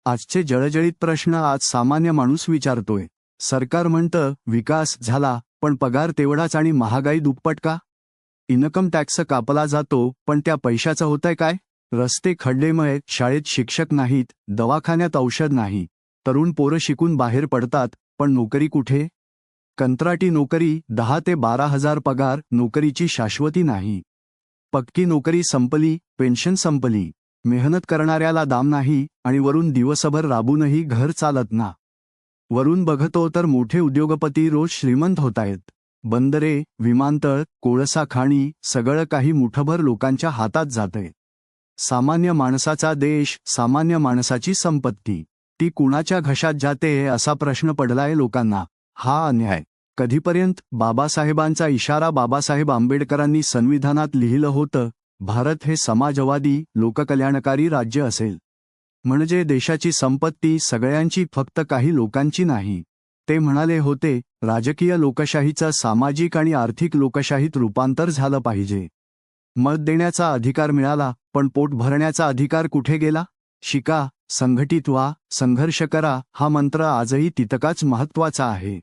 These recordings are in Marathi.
आजचे जळजळीत प्रश्न आज सामान्य माणूस विचारतोय. सरकार म्हणतं विकास झाला, पण पगार तेवढाच आणि महागाई दुप्पट का? इन्कम टॅक्स कापला जातो, पण त्या पैशाचं होतंय काय? रस्ते खड्डेमय, शाळेत शिक्षक नाहीत, दवाखान्यात औषध नाही. तरुण पोरं शिकून बाहेर पडतात, पण नोकरी कुठे? कंत्राटी नोकरी, 10 ते 12 हजार पगार, नोकरीची शाश्वती नाही. पक्की नोकरी संपली, पेन्शन संपली. मेहनत करणाऱ्याला दाम नाही, आणि वरून दिवसभर राबूनही घर चालत ना. वरून बघतो तर मोठे उद्योगपती रोज श्रीमंत होतायत. बंदरे, विमानतळ, कोळसा खाणी, सगळं काही मुठभर लोकांच्या हातात जातंय. सामान्य माणसाचा देश, सामान्य माणसाची संपत्ती, ती कुणाच्या घशात जाते असा प्रश्न पडलाय लोकांना. हा अन्याय कधीपर्यंत? बाबासाहेबांचा इशारा. बाबासाहेब आंबेडकरांनी संविधानात लिहिलं होतं, भारत हे समाजवादी, लोककल्याणकारी राज्य असेल. म्हणजे देशाची संपत्ती सगळ्यांची, फक्त काही लोकांची नाही. ते म्हणाले होते, राजकीय लोकशाहीचं सामाजिक आणि आर्थिक लोकशाहीत रूपांतर झालं पाहिजे. मत देण्याचा अधिकार मिळाला, पण पोट भरण्याचा अधिकार कुठे गेला? शिका, संघटित व्हा, संघर्ष करा, हा मंत्र आजही तितकाच महत्त्वाचा आहे.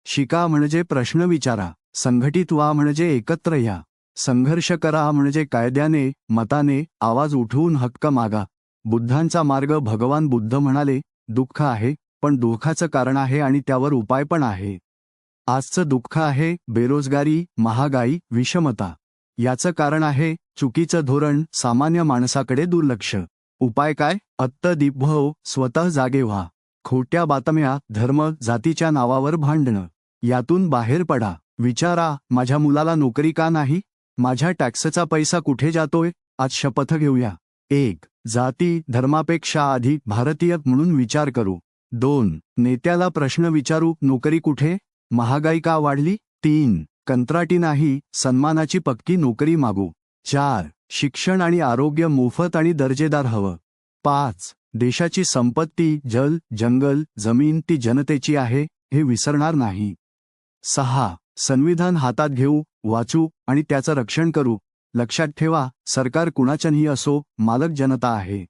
शिका म्हणजे प्रश्न विचारा, संघटित व्हा म्हणजे एकत्र या, संघर्ष करा म्हणजे कायद्याने, मताने, आवाज उठवून हक्क मागा. बुद्धांचा मार्ग. भगवान बुद्ध म्हणाले, दुःख आहे, पण दुःखाचं कारण आहे आणि त्यावर उपाय पण आहे. आजचं दुःख आहे बेरोजगारी, महागाई, विषमता. याचं कारण आहे चुकीचं धोरण, सामान्य माणसाकडे दुर्लक्ष. उपाय काय? अत्तदीपभव, स्वतः जागे व्हा. खोट्या बातम्या, धर्म, जातीच्या नावावर भांडणं, यातून बाहेर पडा. विचारा, माझ्या मुलाला नोकरी का नाही? माझ्या टॅक्सचा पैसा कुठे जातोय? आज शपथ घेऊया. 1. जाती धर्मापेक्षा आधी भारतीय म्हणून विचार करू. 2. नेत्याला प्रश्न विचारू, नोकरी कुठे? महागाई का वाढली? 3. कंत्राटी नाही, सन्मानाची पक्की नोकरी मागू. 4. शिक्षण आणि आरोग्य मोफत आणि दर्जेदार हवं. 5. देशाची संपत्ती, जल, जंगल, जमीन ती जनतेची आहे, हे विसरणार नाही. 6. संविधान हातात घेऊ, वाचू आणि त्याचं रक्षण करू. लक्षात ठेवा, सरकार कुणाचंही असो, मालक जनता आहे.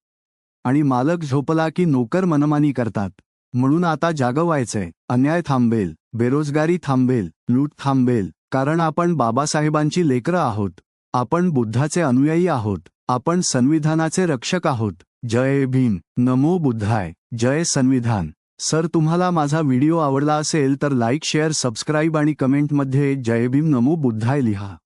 आणि मालक झोपला की नोकर मनमानी करतात. म्हणून आता जागं व्हायचंय. अन्याय थांबेल, बेरोजगारी थांबेल, लूट थांबेल, कारण आपण बाबासाहेबांची लेकरं आहोत. आपण बुद्धाचे अनुयायी आहोत. आपण संविधानाचे रक्षक आहोत. जय भीम, नमो बुद्धाय, जय संविधान. सर, तुम्हाला माझा व्हिडिओ आवडला असेल तर लाईक, शेअर, सबस्क्राईब आणि कमेंटमध्ये जय भीम, नमो बुद्धाय लिहा.